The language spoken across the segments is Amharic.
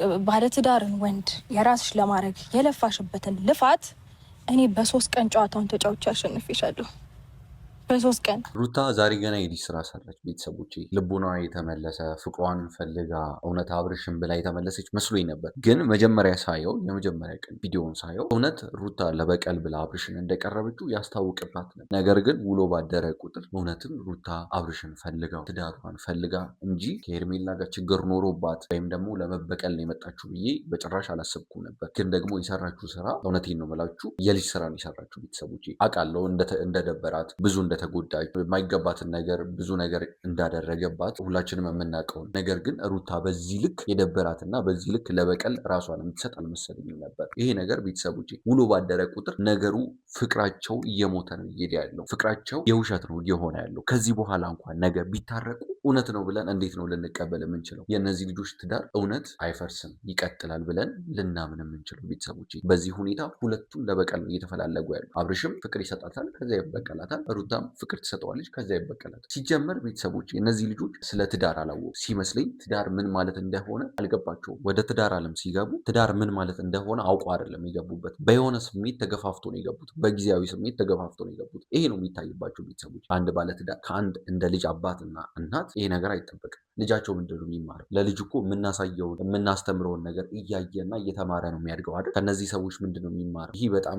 ባለትዳርን ወንድ የራስሽ ለማድረግ የለፋሽበትን ልፋት እኔ በ3 ቀን ጨዋታውን ተጫውቼ አሸንፌሻለሁ። በ3 ቀን ሩታ ዛሬ ገና የልጅ ስራ ሰራች። ቤተሰቦቼ ልቡናዋ የተመለሰ ፍቅሯን ፈልጋ እውነት አብርሽን ብላ የተመለሰች መስሎኝ ነበር። ግን መጀመሪያ ሳየው የመጀመሪያ ቀን ቪዲዮውን ሳየው እውነት ሩታ ለበቀል ብላ አብርሽን እንደቀረበችው ያስታውቅባት ነበር። ነገር ግን ውሎ ባደረ ቁጥር እውነትም ሩታ አብርሽን ፈልጋው ትዳሯን ፈልጋ እንጂ ከሄርሜላ ጋር ችግር ኖሮባት ወይም ደግሞ ለመበቀል ነው የመጣችሁ ብዬ በጭራሽ አላሰብኩም ነበር። ግን ደግሞ የሰራችሁ ስራ እውነቴን ነው የምላችሁ የልጅ ስራ የሰራችሁ ቤተሰቦቼ። አውቃለሁ እንደደበራት ብዙ እንደተጎዳች የማይገባትን ነገር ብዙ ነገር እንዳደረገባት ሁላችንም የምናውቀውን። ነገር ግን ሩታ በዚህ ልክ የደበራትና በዚህ ልክ ለበቀል ራሷን የምትሰጥ አልመሰለኝም ነበር። ይሄ ነገር ቤተሰቦቼ ውሎ ባደረ ቁጥር ነገሩ ፍቅራቸው እየሞተ ነው እየሄደ ያለው። ፍቅራቸው የውሸት ነው እየሆነ ያለው። ከዚህ በኋላ እንኳን ነገ ቢታረቁ እውነት ነው ብለን እንዴት ነው ልንቀበል የምንችለው? የእነዚህ ልጆች ትዳር እውነት አይፈርስም ይቀጥላል ብለን ልናምን የምንችለው? ቤተሰቦቼ በዚህ ሁኔታ ሁለቱም ለበቀል ነው እየተፈላለጉ ያሉ። አብርሽም ፍቅር ይሰጣታል፣ ከዚያ ይበቀላታል። ሩታም ፍቅር ትሰጠዋለች፣ ከዚያ ይበቀላታል። ሲጀመር ቤተሰቦቼ እነዚህ ልጆች ስለ ትዳር አላወቁም ሲመስለኝ። ትዳር ምን ማለት እንደሆነ አልገባቸውም። ወደ ትዳር ዓለም ሲገቡ ትዳር ምን ማለት እንደሆነ አውቀው አይደለም የገቡበት። በሆነ ስሜት ተገፋፍቶ ነው የገቡት። በጊዜያዊ ስሜት ተገፋፍቶ ነው የገቡት። ይሄ ነው የሚታይባቸው ቤተሰቦች። አንድ ባለትዳር ከአንድ እንደ ልጅ አባትና እናት ይሄ ነገር አይጠበቅም። ልጃቸው ምንድን ነው የሚማረው? ለልጅ እኮ የምናሳየውን የምናስተምረውን ነገር እያየና እየተማረ ነው የሚያድገው አይደል? ከነዚህ ሰዎች ምንድን ነው የሚማረው? ይህ በጣም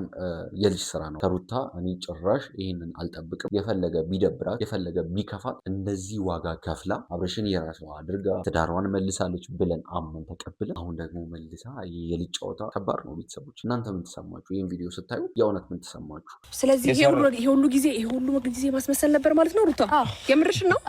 የልጅ ስራ ነው። ከሩታ እኔ ጭራሽ ይህንን አልጠብቅም። የፈለገ ቢደብራት የፈለገ ቢከፋት እንደዚህ ዋጋ ከፍላ አብርሽን የራሷ አድርጋ ትዳሯን መልሳለች ብለን አመን ተቀብለን አሁን ደግሞ መልሳ የልጅ ጨዋታ ከባድ ነው ቤተሰቦች። እናንተ ምን ተሰማችሁ? ይህን ቪዲዮ ስታዩ የእውነት ምን ተሰማችሁ? ስለዚህ ይሄ ሁሉ ጊዜ ማስመሰል ነበር ማለት ነው። ሩታ የምርሽን ነው?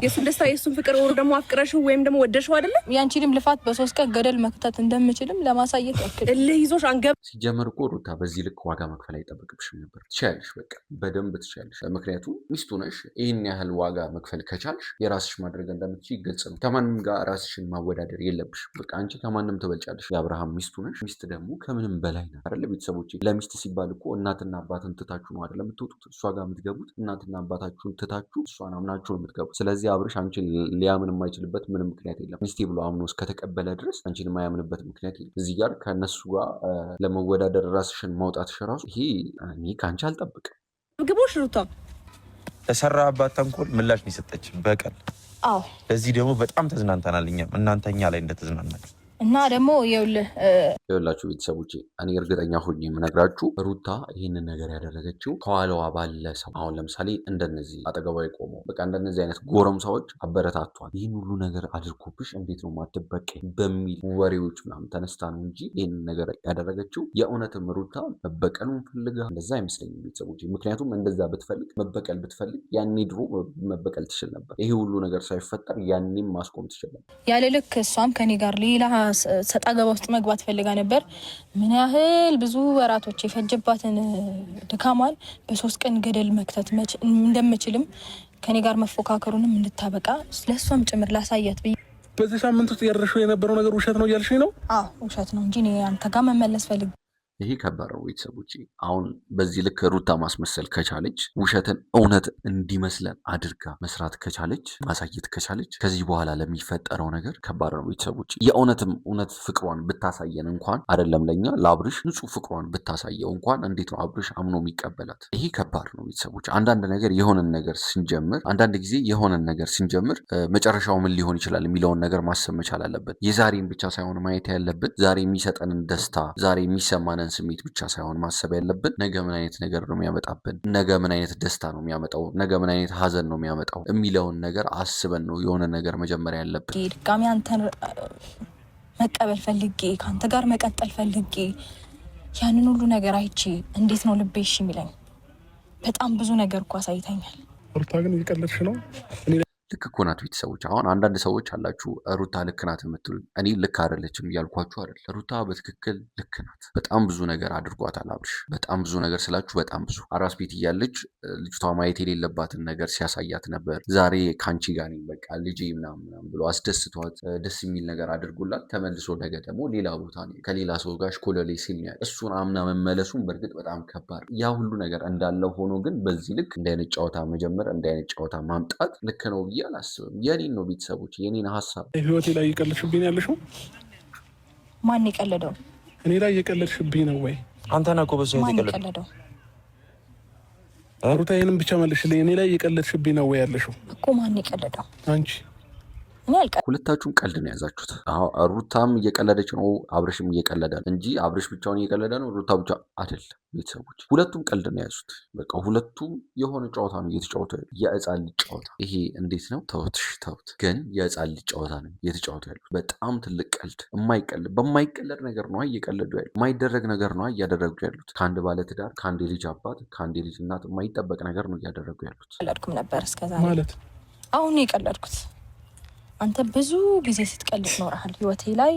የሱን ደስታ የሱን ፍቅር ወር ደግሞ አፍቅረሽው ወይም ደግሞ ወደሽው አይደለም? ያንቺንም ልፋት በ3 ቀን ገደል መክተት እንደምችልም ለማሳየት ያክል እልህ ይዞሽ አንገብ። ሲጀመር እኮ ሩታ በዚህ ልክ ዋጋ መክፈል አይጠበቅብሽም ነበር። ትችያለሽ፣ በቃ በደንብ ትችያለሽ። ምክንያቱም ሚስቱ ነሽ። ይህን ያህል ዋጋ መክፈል ከቻልሽ የራስሽ ማድረግ እንደምትችይ ግልጽ ነው። ከማንም ጋር ራስሽን ማወዳደር የለብሽም። በቃ አንቺ ከማንም ትበልጫለሽ። የአብርሃም ሚስቱ ነሽ። ሚስት ደግሞ ከምንም በላይ ናት አይደለ? ቤተሰቦች ለሚስት ሲባል እኮ እናትና አባትን ትታችሁ ነው አይደለ የምትወጡት? እሷ ጋር የምትገቡት እናትና አባታችሁን ትታችሁ እሷን አምናችሁ ነው የምትገቡት። ስለዚህ አብርሽ አንቺን ሊያምን የማይችልበት ምንም ምክንያት የለም። ሚስቴ ብሎ አምኖ እስከተቀበለ ድረስ አንቺን የማያምንበት ምክንያት የለም። እዚህ ጋር ከእነሱ ጋር ለመወዳደር ራስሽን ማውጣትሽ ራሱ ይሄ እኔ ከአንቺ አልጠብቅም። ግቦሽ ሩታ ለሰራባት ተንኮል ምላሽ ነው የሰጠች በቀል። ለዚህ ደግሞ በጣም ተዝናንተናል እኛም እናንተኛ ላይ እንደተዝናናችሁ እና ደግሞ ይኸውላችሁ ቤተሰቦቼ እኔ እርግጠኛ ሆኜ የምነግራችሁ ሩታ ይህንን ነገር ያደረገችው ከኋላዋ ባለ ሰው። አሁን ለምሳሌ እንደነዚህ አጠገቧ የቆመው በቃ እንደነዚህ አይነት ጎረምሳዎች አበረታቷል። ይህን ሁሉ ነገር አድርጎብሽ እንዴት ነው ማትበቀኝ በሚል ወሬዎች ምናምን ተነስታ ነው እንጂ ይህንን ነገር ያደረገችው የእውነትም ሩታ መበቀሉን ፈልጋ እንደዛ አይመስለኝም ቤተሰቦቼ። ምክንያቱም እንደዛ ብትፈልግ መበቀል ብትፈልግ ያኔ ድሮ መበቀል ትችል ነበር። ይሄ ሁሉ ነገር ሳይፈጠር ያኔም ማስቆም ትችል ነበር። ያለ ልክ እሷም ከኔ ጋር ሌላ ሰጣ ገባ ውስጥ መግባት ፈልጋ ነበር። ምን ያህል ብዙ ወራቶች የፈጀባትን ድካሟን በ3 ቀን ገደል መክተት እንደምችልም ከኔ ጋር መፎካከሩንም እንድታበቃ ለእሷም ጭምር ላሳያት ብዬ። በዚህ ሳምንት ውስጥ ያደረሽው የነበረው ነገር ውሸት ነው እያልሽኝ ነው? አዎ ውሸት ነው እንጂ እኔ አንተ ጋር መመለስ ፈልግ። ይሄ ከባድ ነው ቤተሰቦች። አሁን በዚህ ልክ ሩታ ማስመሰል ከቻለች፣ ውሸትን እውነት እንዲመስለን አድርጋ መስራት ከቻለች፣ ማሳየት ከቻለች፣ ከዚህ በኋላ ለሚፈጠረው ነገር ከባድ ነው ቤተሰቦች። የእውነትም እውነት ፍቅሯን ብታሳየን እንኳን አይደለም ለኛ ለአብርሽ ንጹህ ፍቅሯን ብታሳየው እንኳን እንዴት ነው አብርሽ አምኖ የሚቀበላት? ይሄ ከባድ ነው ቤተሰቦች። አንዳንድ ጊዜ የሆነን ነገር ስንጀምር መጨረሻው ምን ሊሆን ይችላል የሚለውን ነገር ማሰብ መቻል አለብን። የዛሬን ብቻ ሳይሆን ማየት ያለብን ዛሬ የሚሰጠንን ደስታ፣ ዛሬ የሚሰማንን ስሜት ብቻ ሳይሆን ማሰብ ያለብን ነገ ምን አይነት ነገር ነው የሚያመጣብን፣ ነገ ምን አይነት ደስታ ነው የሚያመጣው፣ ነገ ምን አይነት ሀዘን ነው የሚያመጣው የሚለውን ነገር አስበን ነው የሆነ ነገር መጀመሪያ ያለብን። ድጋሚ አንተን መቀበል ፈልጌ ከአንተ ጋር መቀጠል ፈልጌ ያንን ሁሉ ነገር አይቼ እንዴት ነው ልቤ እሺ የሚለኝ? በጣም ብዙ ነገር እኮ አሳይተኛል። ሩታ ግን እየቀለድሽ ነው። ልክ እኮ ናት ቤተሰቦች። አሁን አንዳንድ ሰዎች አላችሁ ሩታ ልክ ናት የምትሉ፣ እኔ ልክ አይደለችም እያልኳችሁ አይደል። ሩታ በትክክል ልክ ናት። በጣም ብዙ ነገር አድርጓታል አብርሽ። በጣም ብዙ ነገር ስላችሁ በጣም ብዙ። አራስ ቤት እያለች ልጅቷ ማየት የሌለባትን ነገር ሲያሳያት ነበር። ዛሬ ከአንቺ ጋር ነኝ በቃ ልጄ ምናምን ብሎ አስደስቷት ደስ የሚል ነገር አድርጎላት ተመልሶ ነገ ደግሞ ሌላ ቦታ ከሌላ ሰው ጋር ሽኮለሌ ሲል እሱን አምና መመለሱን በእርግጥ በጣም ከባድ። ያ ሁሉ ነገር እንዳለው ሆኖ ግን በዚህ ልክ እንደ አይነት ጨዋታ መጀመር እንደ አይነት ጨዋታ ማምጣት ልክ ነው ብዬ አላስብም። የኔን ነው ቤተሰቦች፣ የኔን ሀሳብ። ህይወቴ ላይ እየቀለድሽብኝ ያለሽው ማን የቀለደው? እኔ ላይ የቀለድሽብኝ ነው ወይ? አንተ ነህ እኮ በሰው የቀለደው። ሩታ ይሄንን ብቻ መልሽልኝ። እኔ ላይ የቀለድሽብኝ ነው ወይ ያለሽው እኮ? ማን የቀለደው? አንቺ። ሁለታችሁም ቀልድ ነው የያዛችሁት። ሩታም እየቀለደች ነው፣ አብርሽም እየቀለደ ነው እንጂ አብርሽ ብቻውን እየቀለደ ነው፣ ሩታ ብቻ አይደለም። ቤተሰቦች ሁለቱም ቀልድ ነው የያዙት። በቃ ሁለቱም የሆነ ጨዋታ ነው እየተጫወቱ ያሉ፣ የህፃን ልጅ ጨዋታ። ይሄ እንዴት ነው? ተውት፣ ግን የህፃን ልጅ ጨዋታ ነው እየተጫወቱ ያሉ። በጣም ትልቅ ቀልድ፣ በማይቀለድ ነገር ነው እየቀለዱ ያሉ፣ የማይደረግ ነገር ነው እያደረጉ ያሉት። ከአንድ ባለትዳር፣ ከአንድ የልጅ አባት፣ ከአንድ የልጅ እናት የማይጠበቅ ነገር ነው እያደረጉ ያሉት። ቀለድኩም ነበር እስከዛሬ ማለት አሁን የቀለድኩት። አንተ ብዙ ጊዜ ስትቀልድ ኖረሃል፣ ህይወቴ ላይ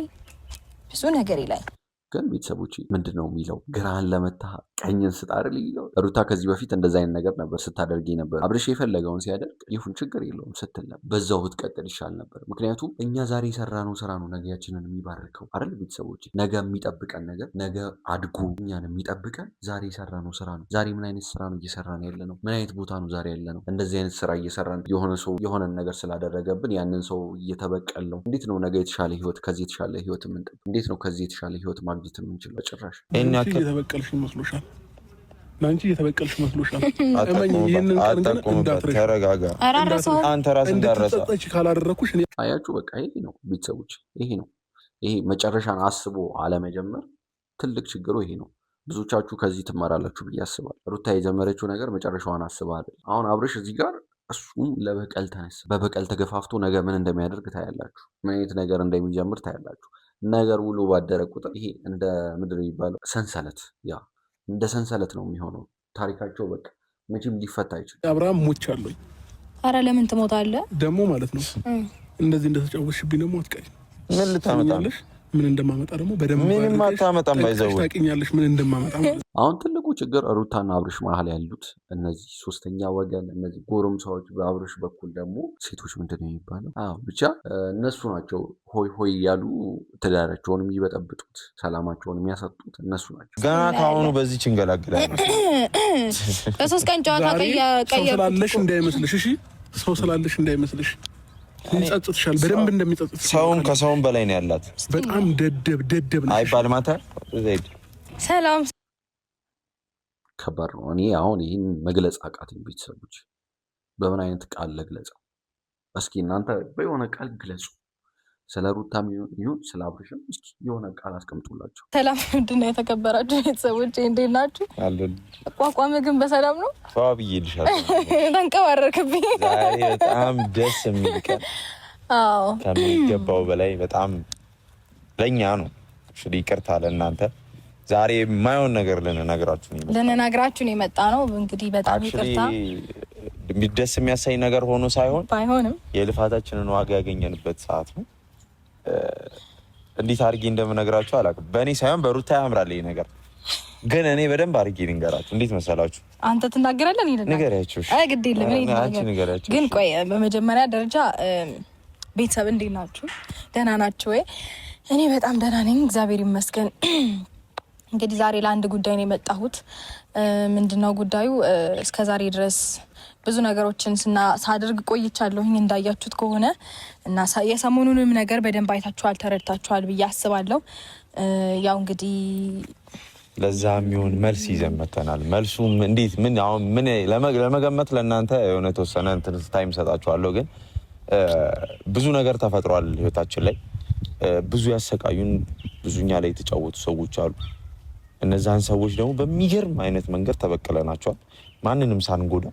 ብዙ ነገሬ ላይ። ግን ቤተሰቦች ምንድን ነው የሚለው? ግራህን ለመታ ቀኝን ስጣር ሊለው። ሩታ ከዚህ በፊት እንደዚ አይነት ነገር ነበር ስታደርግ ነበር። አብርሽ የፈለገውን ሲያደርግ ይሁን ችግር የለውም ስትል ነበር። በዛው ብትቀጥል ይሻል ነበር። ምክንያቱም እኛ ዛሬ የሰራነው ስራ ነው ነገያችንን የሚባርከው አይደል ቤተሰቦች? ነገ የሚጠብቀን ነገር ነገ አድጎ እኛን የሚጠብቀን ዛሬ የሰራነው ስራ ነው። ዛሬ ምን አይነት ስራ ነው እየሰራን ያለ ነው? ምን አይነት ቦታ ነው ዛሬ ያለ ነው? እንደዚህ አይነት ስራ እየሰራን የሆነ ሰው የሆነን ነገር ስላደረገብን ያንን ሰው እየተበቀል ነው። እንዴት ነው ነገ የተሻለ ህይወት ከዚህ የተሻለ ህይወት የምንጠብቅ? እንዴት ነው ከዚህ የተሻለ ህይወት ማግኘት የምንችለው? በጭራሽ እየተበቀልሽ ይመስሎሻል? ለአንቺ እየተበቀልሽ መስሎሻል? ይህንን ቀን ግን እንዳትረሺ። ተረጋጋ። አንተ ራስህ እንዳትረሳች ካላደረኩሽ አያችሁ። በቃ ይሄ ነው ቤተሰቦች፣ ይሄ መጨረሻን አስቦ አለመጀመር ትልቅ ችግሩ ይሄ ነው። ብዙዎቻችሁ ከዚህ ትማራላችሁ ብዬ አስባለሁ። ሩታ የጀመረችው ነገር መጨረሻዋን አስባ አይደል። አሁን አብርሽ እዚህ ጋር እሱም ለበቀል ተነሳ። በበቀል ተገፋፍቶ ነገ ምን እንደሚያደርግ ታያላችሁ። ምን አይነት ነገር እንደሚጀምር ታያላችሁ። ነገር ውሎ ባደረ ቁጥር ይሄ እንደ ምንድን ነው የሚባለው ሰንሰለት እንደ ሰንሰለት ነው የሚሆነው ታሪካቸው። በቃ መቼም ሊፈታ አይችልም። አብርሃም ሞቻለሁኝ። ኧረ ለምን ትሞታለህ ደግሞ ማለት ነው። እንደዚህ እንደተጫወትሽብኝ ደግሞ አትቀሪ። ምን ልታመጣለሽ? ምን እንደማመጣ ደግሞ በደንብ ምንም አታመጣም። ባይዘው ታውቂኛለሽ ምን እንደማመጣ ማለት። አሁን ትልቁ ችግር ሩታና አብርሽ መሀል ያሉት እነዚህ ሶስተኛ ወገን፣ እነዚህ ጎረምሳዎች፣ በአብርሽ በኩል ደግሞ ሴቶች ምንድን ነው የሚባለው? ብቻ እነሱ ናቸው ሆይ ሆይ ያሉ ትዳራቸውን የሚበጠብጡት፣ ሰላማቸውን የሚያሰጡት እነሱ ናቸው። ገና ከአሁኑ በዚህ ችንገላግላል። በሶስት ቀን ጨዋታ ሰው ስላለሽ እንዳይመስልሽ፣ እሺ? ሰው ስላለሽ እንዳይመስልሽ። ይጸጽትሻል፣ በደንብ እንደሚጸጽትሽ። ሰውም ከሰውም በላይ ነው ያላት። በጣም ደደብ ነው አይባል ማታ ዘይድ ሰላም ከባድ ነው። እኔ አሁን ይህን መግለጽ አቃተኝ። ቤተሰቦች በምን አይነት ቃል ለግለጸው? እስኪ እናንተ በየሆነ ቃል ግለጹ። ስለ ሩታም ይሁን ስለ አብርሽም እስኪ የሆነ ቃል አስቀምጡላቸው። ሰላም ምንድን ነው? የተከበራችሁ ቤተሰቦች እንዴት ናችሁ? አቋቋም ግን በሰላም ነው? ተዋብዬ ልሻለሁ። ተንቀባረክብኝ። ዛሬ በጣም ደስ የሚል ቀን፣ ከሚገባው በላይ በጣም ለእኛ ነው። ይቅርታ ለእናንተ ዛሬ የማይሆን ነገር ልንነግራችሁ ነው የመጣ ነው። እንግዲህ በጣም ይቅርታ። ደስ የሚያሳይ ነገር ሆኖ ሳይሆን ባይሆንም የልፋታችንን ዋጋ ያገኘንበት ሰዓት ነው። እንዴት አድርጌ እንደምነግራችሁ አላውቅም። በእኔ ሳይሆን በሩታ ያምራል ይሄ ነገር፣ ግን እኔ በደንብ አድርጌ ልንገራችሁ። እንዴት መሰላችሁ? አንተ ትናገራለህ፣ እኔ ንገሪያችሁ። ግድ የለም ንገሪያችሁ። ግን ቆይ በመጀመሪያ ደረጃ ቤተሰብ እንዴት ናችሁ? ደህና ናችሁ ወይ? እኔ በጣም ደህና ነኝ፣ እግዚአብሔር ይመስገን። እንግዲህ ዛሬ ለአንድ ጉዳይ ነው የመጣሁት። ምንድነው ጉዳዩ? እስከዛሬ ድረስ ብዙ ነገሮችን ሳደርግ ቆይቻለሁኝ እንዳያችሁት ከሆነ እና የሰሞኑንም ነገር በደንብ አይታችኋል፣ ተረድታችኋል ብዬ አስባለሁ። ያው እንግዲህ ለዛ የሚሆን መልስ ይዘን መተናል። መልሱም እንዴት ምን ለመገመት ለእናንተ የሆነ ተወሰነ እንትን ታይም ሰጣችኋለሁ። ግን ብዙ ነገር ተፈጥሯል ህይወታችን ላይ። ብዙ ያሰቃዩን፣ ብዙኛ ላይ የተጫወቱ ሰዎች አሉ። እነዛን ሰዎች ደግሞ በሚገርም አይነት መንገድ ተበቀለናቸዋል፣ ማንንም ሳንጎዳ።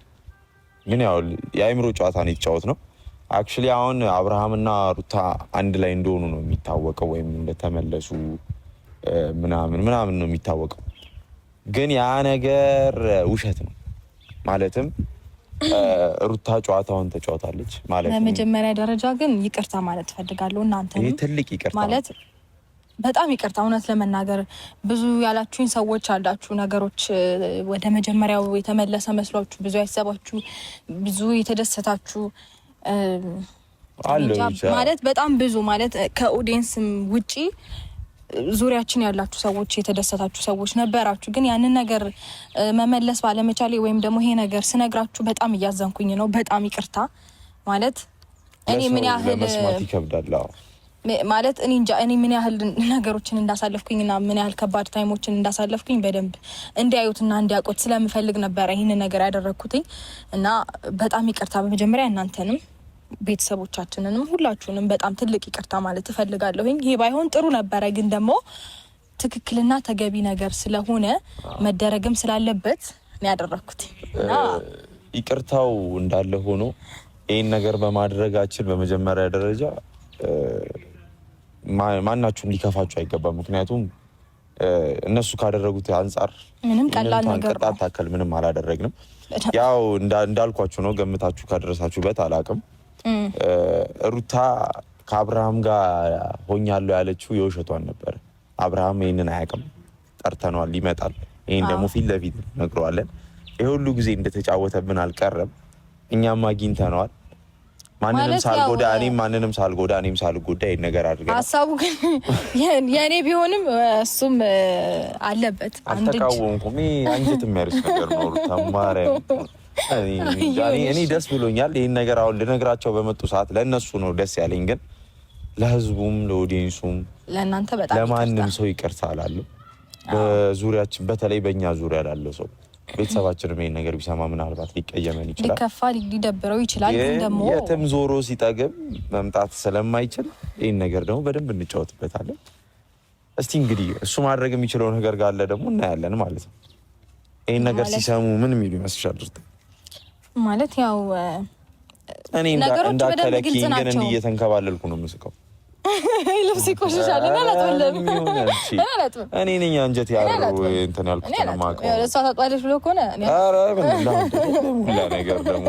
ግን ያው የአእምሮ ጨዋታ ነው የተጫወት ነው። አክቹሊ አሁን አብርሃምና ሩታ አንድ ላይ እንደሆኑ ነው የሚታወቀው፣ ወይም እንደተመለሱ ምናምን ነው የሚታወቀው። ግን ያ ነገር ውሸት ነው። ማለትም ሩታ ጨዋታውን ተጫውታለች ማለት ነው። በመጀመሪያ ደረጃ ግን ይቅርታ ማለት ፈልጋለሁ። እናንተ ይሄ ትልቅ ይቅርታ ማለት በጣም ይቅርታ። እውነት ለመናገር ብዙ ያላችሁኝ ሰዎች አላችሁ። ነገሮች ወደ መጀመሪያው የተመለሰ መስሏችሁ ብዙ ያሰባችሁ፣ ብዙ የተደሰታችሁ ማለት በጣም ብዙ ማለት ከኦዲየንስም ውጪ ዙሪያችን ያላችሁ ሰዎች የተደሰታችሁ ሰዎች ነበራችሁ። ግን ያንን ነገር መመለስ ባለመቻሌ ወይም ደግሞ ይሄ ነገር ስነግራችሁ በጣም እያዘንኩኝ ነው። በጣም ይቅርታ ማለት እኔ ምን ያህል ለመስማት ይከብዳል። ማለት እኔ እንጃ እኔ ምን ያህል ነገሮችን እንዳሳለፍኩኝና ምን ያህል ከባድ ታይሞችን እንዳሳለፍኩኝ በደንብ እንዲያዩትና እንዲያውቁት ስለምፈልግ ነበር ይሄንን ነገር ያደረኩትኝ እና በጣም ይቅርታ በመጀመሪያ እናንተንም ቤተሰቦቻችንንም ሁላችሁንም በጣም ትልቅ ይቅርታ ማለት እፈልጋለሁኝ። ይሄ ባይሆን ጥሩ ነበረ፣ ግን ደግሞ ትክክልና ተገቢ ነገር ስለሆነ መደረግም ስላለበት ነው ያደረኩት እና ይቅርታው እንዳለ ሆኖ ይሄን ነገር በማድረጋችን በመጀመሪያ ደረጃ ማናችሁም ሊከፋችሁ አይገባም። ምክንያቱም እነሱ ካደረጉት አንጻር ምንም ቀላል ነገር ቅጣት ታከል ምንም አላደረግንም። ያው እንዳልኳችሁ ነው። ገምታችሁ ካደረሳችሁበት አላቅም። ሩታ ከአብርሃም ጋር ሆኛለሁ ያለችው የውሸቷን ነበር። አብርሃም ይህንን አያውቅም። ጠርተነዋል፣ ይመጣል። ይህን ደግሞ ፊት ለፊት ነግረዋለን። ይህ ሁሉ ጊዜ እንደተጫወተብን አልቀረም። እኛም አግኝተነዋል። ማንንም ሳልጎዳ እኔም ሳልጎዳ ይሄን ነገር አድርገናል። ሀሳቡ ግን የኔ ቢሆንም እሱም አለበት። አልተቃወምኩም። አንጀት የሚያርስ ነገር ነው። ተማረ እኔ ደስ ብሎኛል። ይሄን ነገር አሁን ልነግራቸው በመጡ ሰዓት ለእነሱ ነው ደስ ያለኝ። ግን ለህዝቡም ለኦዲየንሱም ለእናንተ በጣም ለማንም ሰው ይቅርታ እላለሁ። በዙሪያችን በተለይ በእኛ ዙሪያ ላለው ሰው ቤተሰባችንም ይሄን ነገር ቢሰማ ምናልባት ሊቀየመን ይችላል፣ ሊከፋ ሊደብረው ይችላል። ግን ደግሞ የትም ዞሮ ሲጠግም መምጣት ስለማይችል ይሄን ነገር ደግሞ በደንብ እንጫወትበታለን። እስቲ እንግዲህ እሱ ማድረግ የሚችለው ነገር ጋር አለ ደግሞ እናያለን ማለት ነው። ይሄን ነገር ሲሰሙ ምን የሚሉ ይመስልሻል? ማለት ያው እኔ እንዳከለኪኝ ግን እንዲህ እየተንከባለልኩ ነው የምስቀው። ልብስ ይቆሽሻል እና አላጥብም። እኔ ነኝ አንጀት ያለው እንትን ያልኩት ነው ማቀው። እሷ ታጥባለች ብሎ ከሆነ ኧረ ምን ነገር ደግሞ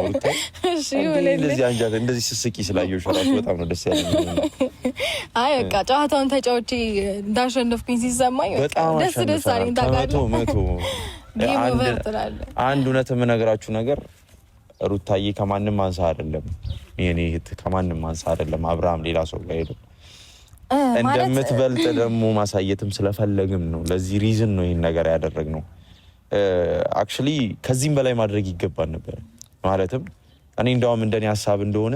እሺ እንደዚህ አንጀት እንደዚህ ስስቂ ስላየሁሽ እራሱ በጣም ነው ደስ ያለኝ። አይ በቃ ጨዋታውን ተጫውቼ እንዳሸነፍኩኝ ሲሰማኝ ደስ አለኝ። ታውቃለህ አንድ እውነት የምነግራችሁ ነገር ሩታዬ ከማንም አንሳ አይደለም፣ የኔ እህት ከማንም አንሳ አይደለም። አብርሃም ሌላ ሰው ጋር ሄዶ እንደምትበልጥ ደግሞ ማሳየትም ስለፈለግም ነው። ለዚህ ሪዝን ነው ይሄን ነገር ያደረግነው። አክቹሊ ከዚህም በላይ ማድረግ ይገባል ነበር። ማለትም እኔ እንደውም እንደኔ ሀሳብ እንደሆነ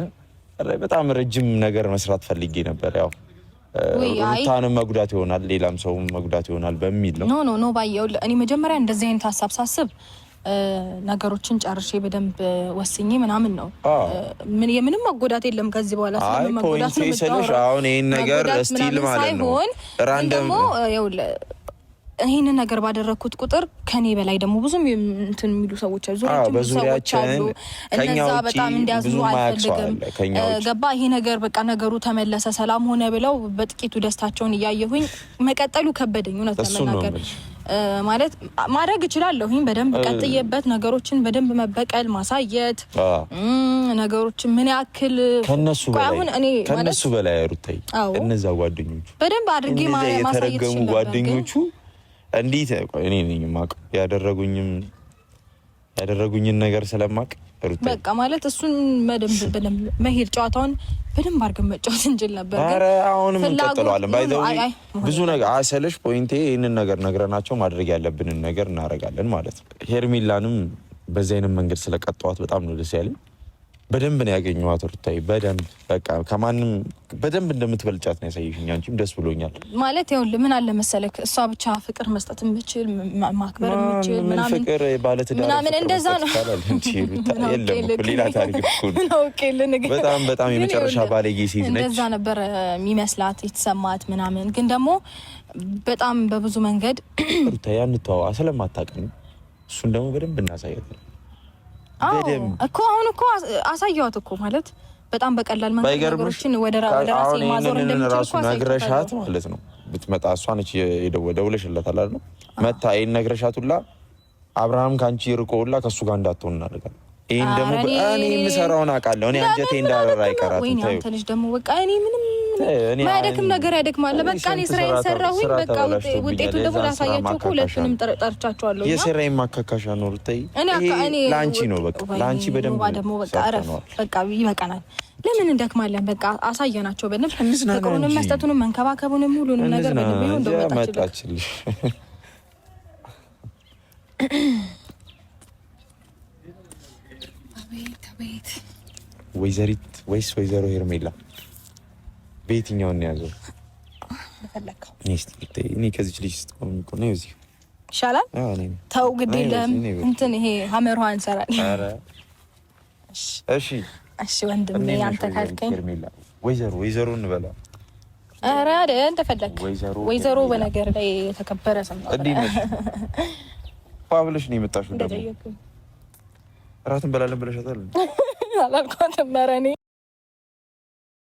በጣም ረጅም ነገር መስራት ፈልጌ ነበር። ያው ሩታንም መጉዳት ይሆናል ሌላም ሰውም መጉዳት ይሆናል በሚል ነው። ኖ ባየው እኔ መጀመሪያ እንደዚህ አይነት ሀሳብ ሳስብ ነገሮችን ጨርሼ በደንብ ወስኜ ምናምን ነው። የምንም መጎዳት የለም ከዚህ በኋላ ስለመጎዳት ነው የምታወራው። አሁን ይሄን ነገር ስቲል ማለት ነው ራንደም ይሄንን ነገር ባደረኩት ቁጥር ከኔ በላይ ደግሞ ብዙም እንትን የሚሉ ሰዎች አሉ፣ ሰዎች አሉ። እነዛ በጣም እንዲያዝኑ አልፈልግም። ገባ ይሄ ነገር በቃ ነገሩ ተመለሰ ሰላም ሆነ ብለው በጥቂቱ ደስታቸውን እያየሁኝ መቀጠሉ ከበደኝ እውነት ለመናገር። ማለት ማድረግ እችላለሁኝ በደንብ ቀጥዬበት ነገሮችን በደንብ መበቀል ማሳየት ነገሮችን ምን ያክል ከነሱ በላይ ሩታይ እነዛ ጓደኞቹ በደንብ አድርጌ ማሳየት ይችላል። ጓደኞቹ እንዴት እኔ ነኝ ማቀው ያደረጉኝን ነገር ስለማቅ ሩታይ በቃ ማለት እሱን በደንብ መሄድ ጨዋታውን በደንብ አድርገን መጫወት እንችል ነበር። ኧረ አሁንም እንቀጥለዋለን። ባይዘው ብዙ ነገር አሰለሽ ፖይንቴ ይሄንን ነገር ነግረናቸው ማድረግ ያለብንን ነገር እናደርጋለን ማለት ነው። ሄርሜላንም በዚህ አይነት መንገድ ስለቀጠዋት በጣም ነው ደስ ያለኝ። በደንብ ነው ያገኘኋት ሩታይ በደንብ በቃ ከማንም በደንብ እንደምትበልጫት ነው ያሳየሽኝ። አንቺም ደስ ብሎኛል ማለት ያው ምን አለ መሰለክ እሷ ብቻ ፍቅር መስጠት የምችል ማክበር የምችል ምናምን ፍቅር ባለትዳር ምናምን እንደዛ ነው የለም ሌላ ታሪክ ነው። በጣም የመጨረሻ ባለጌ ሴት ነች። እንደዛ ነበር የሚመስላት የተሰማት ምናምን። ግን ደግሞ በጣም በብዙ መንገድ ሩታይ አንተዋ ስለማታውቅም እሱን ደግሞ በደንብ እናሳያለን እኮ አሁን እኮ አሳየዋት እኮ ማለት በጣም በቀላል መንገድ ነገሮችን ወደ ራሴ ማዞር እንደምችል እኮ ነግረሻት ማለት ነው። ብትመጣ እሷ ነች ደውለሽላታል አይደል? መታ ይሄን ነግረሻት ሁላ አብርሃም ካንቺ ርቆውላ ከሱ ጋር እንዳትሆን እናደርጋለን። ይሄን ደግሞ እኔ የምሰራውን አውቃለሁ። እኔ አንጀቴ እንዳረራ አይቀራትም። ወይኔ አንተ ልጅ ደግሞ በቃ እኔ ምንም ማያደክም ነገር ያደክማል። በቃ እኔ ስራዬን ሰራሁኝ። በቃ ውጤቱ ደግሞ ላሳያችሁ እኮ ሁለቱንም ጠርቻቸዋለሁ። የስራዬን ማካካሻ ነው ሩታይ። እኔ ላንቺ ነው በቃ ላንቺ በደንብ ደግሞ በቃ አረፍ በቃ ይበቃናል። ለምን እንደክማለን? በቃ አሳየናቸው በደንብ ፍቅሩንም መስጠቱንም መንከባከቡንም ሁሉንም ነገር በደንብ ይሁን እንደመጣችልሽ ወይዘሪት ወይስ ወይዘሮ ሄርሜላ? በየትኛው ነው ያዘው? ለፈለከው እኔ ከዚህ ልጅ ስትቆም እኮ ነው እዚህ ይሻላል። ተው ግድ የለም እንትን ይሄ ሀመር ውሃ እንሰራለን። ኧረ እሺ እሺ ወንድሜ አንተ ካልከኝ ወይዘሮ እንበላ። ኧረ አይደል እንደፈለክ ወይዘሮ በነገር ላይ የተከበረ ስም ነው። እንዴት ነሽ? ፋብልሽ ነው የመጣሽው? ደግሞ እራት እንበላለን ብለሻታል። አላልኳትም። ኧረ እኔ